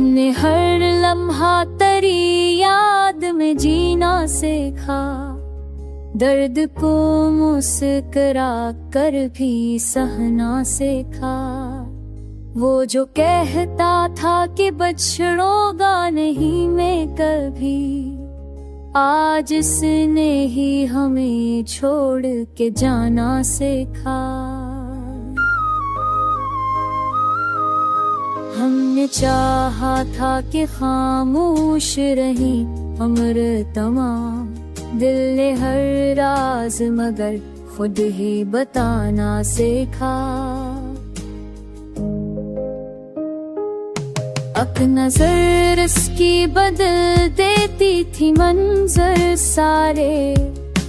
हमने हर लम्हा तेरी याद में जीना सीखा, दर्द को मुस्कुरा कर भी सहना सीखा। वो जो कहता था कि बछड़ोगा नहीं मैं कभी, आज इसने ही हमें छोड़ के जाना सीखा। हमने चाहा था कि खामोश रही उम्र तमाम, दिल ने हर राज मगर खुद ही बताना सीखा। अब नजर इसकी बदल देती थी मंजर सारे,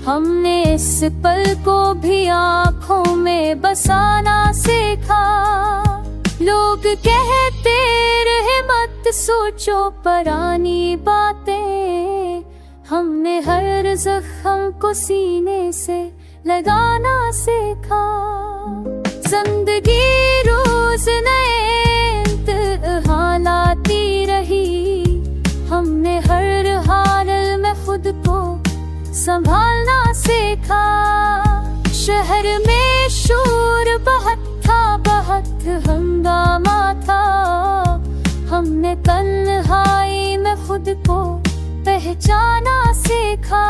हमने इस पल को भी आँखों में बसाना सीखा। लोग कहते रहे मत सोचो पुरानी बातें, हमने हर जख्म को सीने से लगाना सीखा। जिंदगी रोज नए इम्तिहान लाती रही, हमने हर हाल में खुद को संभालना सीखा। शहर में शोर बहुत था, बहुत हंगामा था, हमने तन्हाई में खुद को पहचाना सीखा।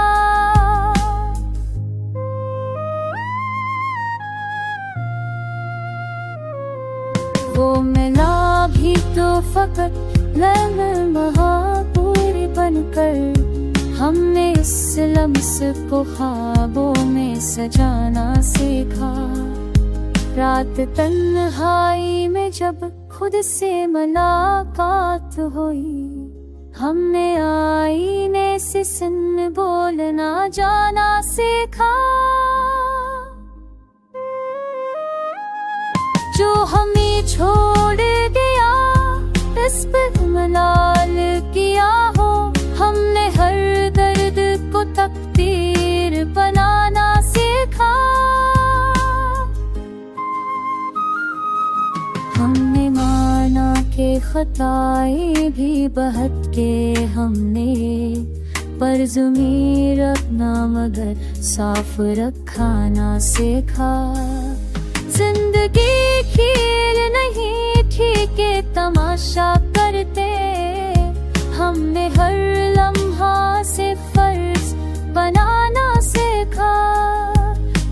वो मिला भी तो फकत लम्हा पूरी बनकर, हमने इस लम्स को ख्वाबों में सजाना सीखा। रात तन्हाई में जब खुद से मुलाकात हुई, हमने आईने से सुन बोलना जाना सीखा। जो हमें छोड़ गया इस पर मलाल किया हो, हमने हर दर्द को तकदीर बनाना सीखा। हमने माना के खताएं भी बहुत के हमने, पर ज़मीर अपना मगर साफ रखाना सीखा। जिंदगी खेल नहीं ठीक है तमाशा करते, हमने हर लम्हा से फर्ज बनाना सीखा।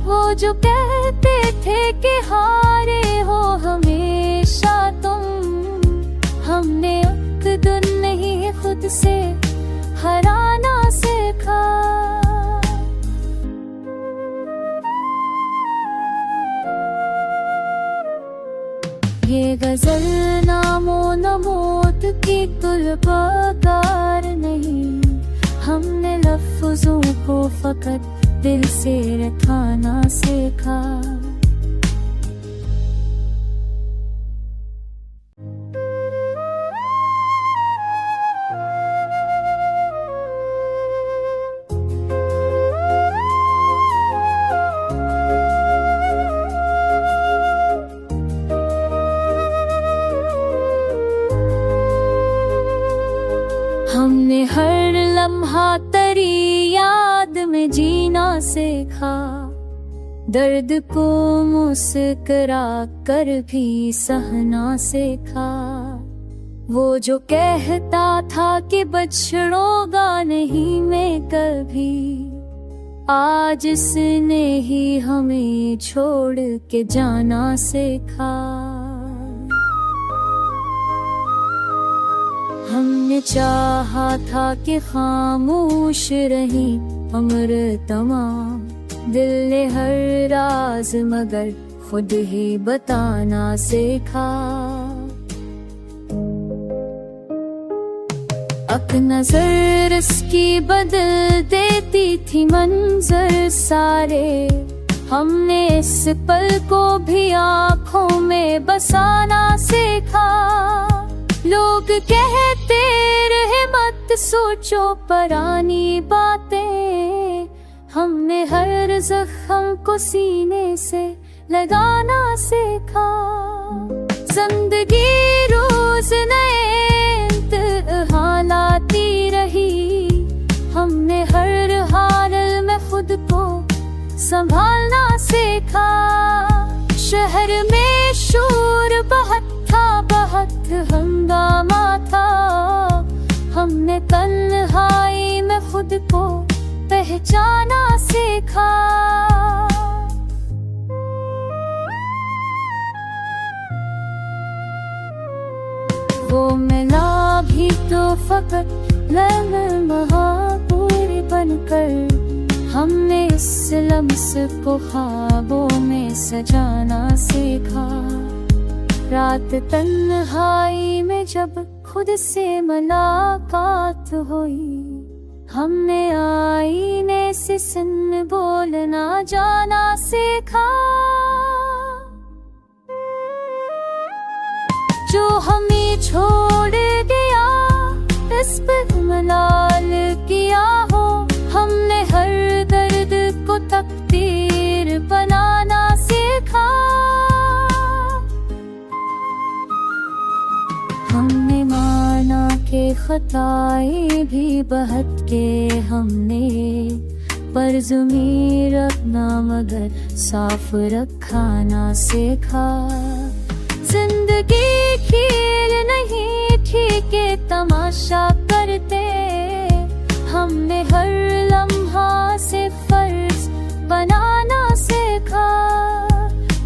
वो जो कहते थे कि हारे हो हमेशा तुम, हमने अक़्द नहीं खुद से हराना सीखा। ये गजल नामो नमोत की तुलबागार नहीं, हमने लफ्जों को फकत दिल से रखाना सीखा। हमने हर लम्हा तेरी याद में जीना सीखा, दर्द को मुस्कुरा कर भी सहना सीखा। वो जो कहता था कि बछड़ोगा नहीं मैं कभी, आज इसने ही हमें छोड़ के जाना सीखा। हमने चाहा था कि खामोश रही उम्र तमाम, दिल ने हर राज मगर खुद ही बताना सीखा। अब नजर इसकी बदल देती थी मंजर सारे, हमने इस पल को भी आँखों में बसाना सीखा। लोग कहते रहे मत सोचो पुरानी बातें, हमने हर जख्म को सीने से लगाना सीखा। जिंदगी रोज नए हमने तन्हाई में खुद को पहचाना सीखा। वो मिला भी तो फकत महापूरी बनकर, हमने इस लम्स को ख्वाबों में सजाना सीखा। रात तन्हाई में जब खुद से मुलाकात हुई, हमने आईने से सुन बोलना जाना सीखा। जो हमें छोड़ गया इस पर मलाल किया हो, हमने हर दर्द को तकदीर बनाना सीखा। हमने माना के खताएं भी बहत के हमने, पर ज़मीर अपना मगर साफ रखा ना सीखा। जिंदगी खेल नहीं ठीक है तमाशा करते, हमने हर लम्हा से फर्ज बनाना सीखा।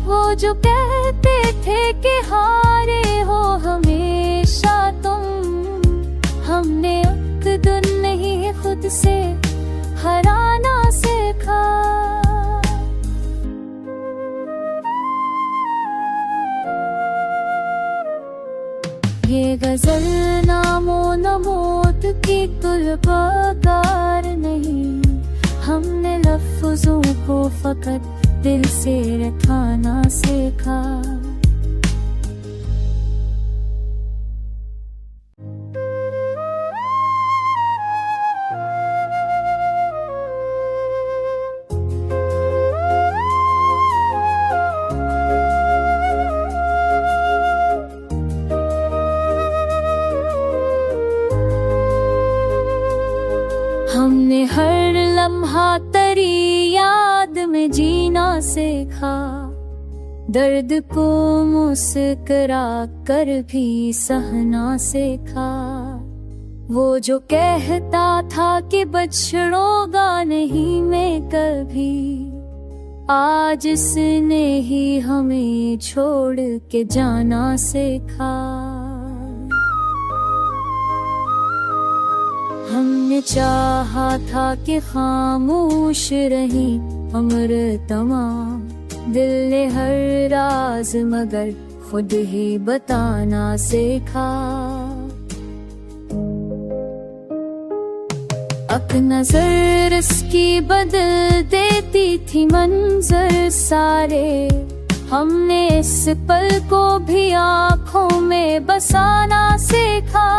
वो जो कहते थे कि हारे हो हमेशा तुम, हमने अक़दर नहीं खुद से हराना सीखा। ये गजल नामो नमोत की तुलबाकार नहीं, हमने लफ्ज़ों को फकत दिल से रखाना सीखा। हमने हर लम्हा तेरी याद में जीना सीखा। दर्द को मुस्कुरा कर भी सहना सीखा। वो जो कहता था कि बछड़ोगा नहीं मैं कभी, आज इसने ही हमें छोड़ के जाना सीखा। हमने चाहा था कि खामोश रही उम्र तमाम, दिल ने हर राज मगर खुद ही बताना सीखा। अक नजर इसकी बदल देती थी मंजर सारे, हमने इस पल को भी आँखों में बसाना सीखा।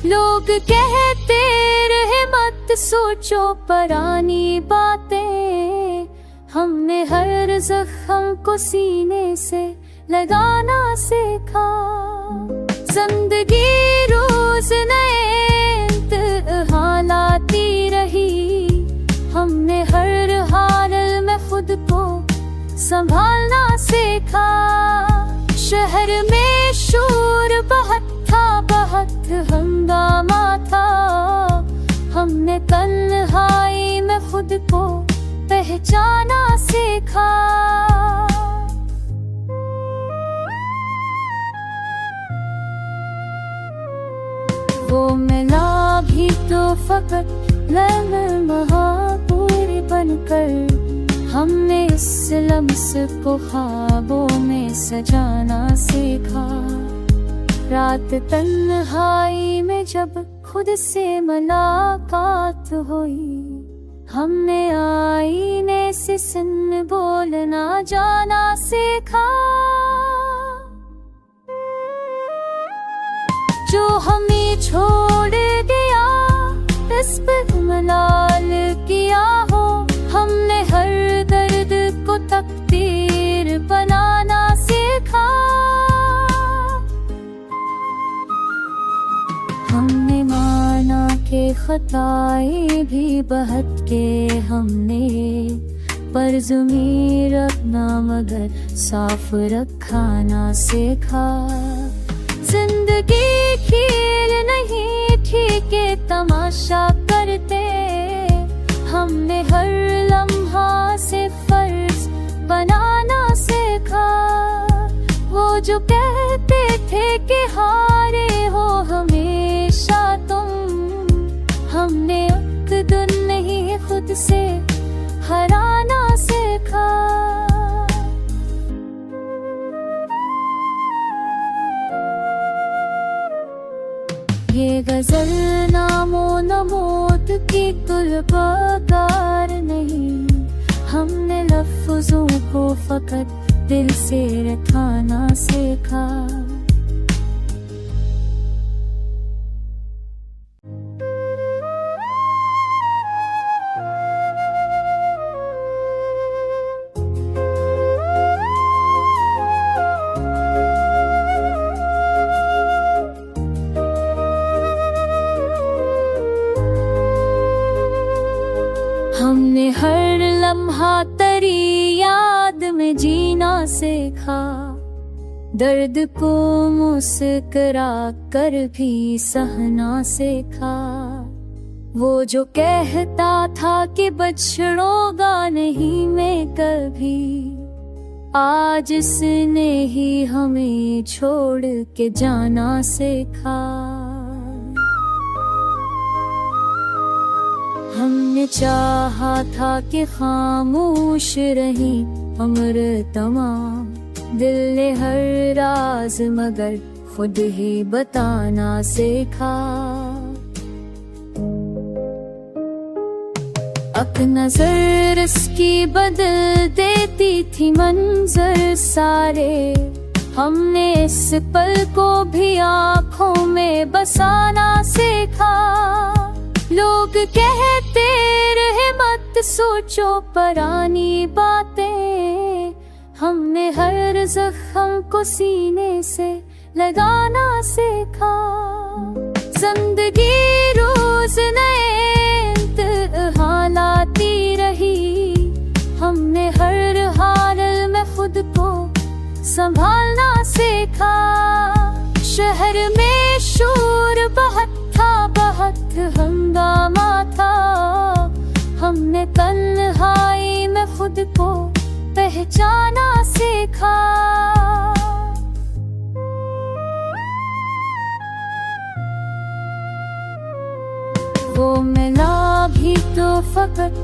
लोग कहते रहे मत सोचो पुरानी बातें, हमने हर जख्म को सीने से लगाना सीखा। जिंदगी रोज नए इम्तिहान लाती रही, हमने हर हाल में खुद को संभालना सीखा। शहर में शोर बहुत था, बहुत हंगामा था, हमने तन्हाई में खुद को पहचाना सीखा। वो मिला भी तो फकत महापूरी बनकर, हमने इस लम्स को ख्वाबों में सजाना सीखा। रात तन्हाई में जब खुद से मुलाकात हुई, हमने आईने से सुन बोलना जाना सीखा। जो हमें छोड़ गया इस पर मलाल किया हो, हमने हर दर्द को तकदीर बनाना सीखा। हमने माना के खताएं भी बहत के हमने, पर ज़मीर अपना मगर साफ रखा ना सीखा। जिंदगी खेल नहीं ही के तमाशा करते। हमने हर लम्हा से फर्ज बनाना सीखा। वो जो कहते थे कि हारे हो हमेशा तुम, हमने एक दिन नहीं खुद से हराना सीखा। ये गजल नामो नमोद की तुलबाकार नहीं, हमने लफ्जों को फकत दिल से रखाना सीखा। हमने हर लम्हा तेरी याद में जीना सीखा। दर्द को मुस्कुरा कर भी सहना सीखा। वो जो कहता था कि बछड़ोगा नहीं मैं कभी, आज इसने ही हमें छोड़ के जाना सीखा। हमने चाहा था कि खामोश रही उम्र तमाम, दिल ने हर राज मगर खुद ही बताना सीखा। एक नजर इसकी बदल देती थी मंजर सारे। हमने इस पल को भी आँखों में बसाना सीखा। लोग कहते रहे मत सोचो पुरानी बातें, हमने हर जख्म को सीने से लगाना सीखा। जिंदगी रोज नए हाल आती रही, हमने हर हाल में खुद को संभालना सीखा। शहर में शोर बहुत था, बहुत हंगामा था, हमने तन्हाई में खुद को पहचाना सीखा। वो मिला भी तो फकत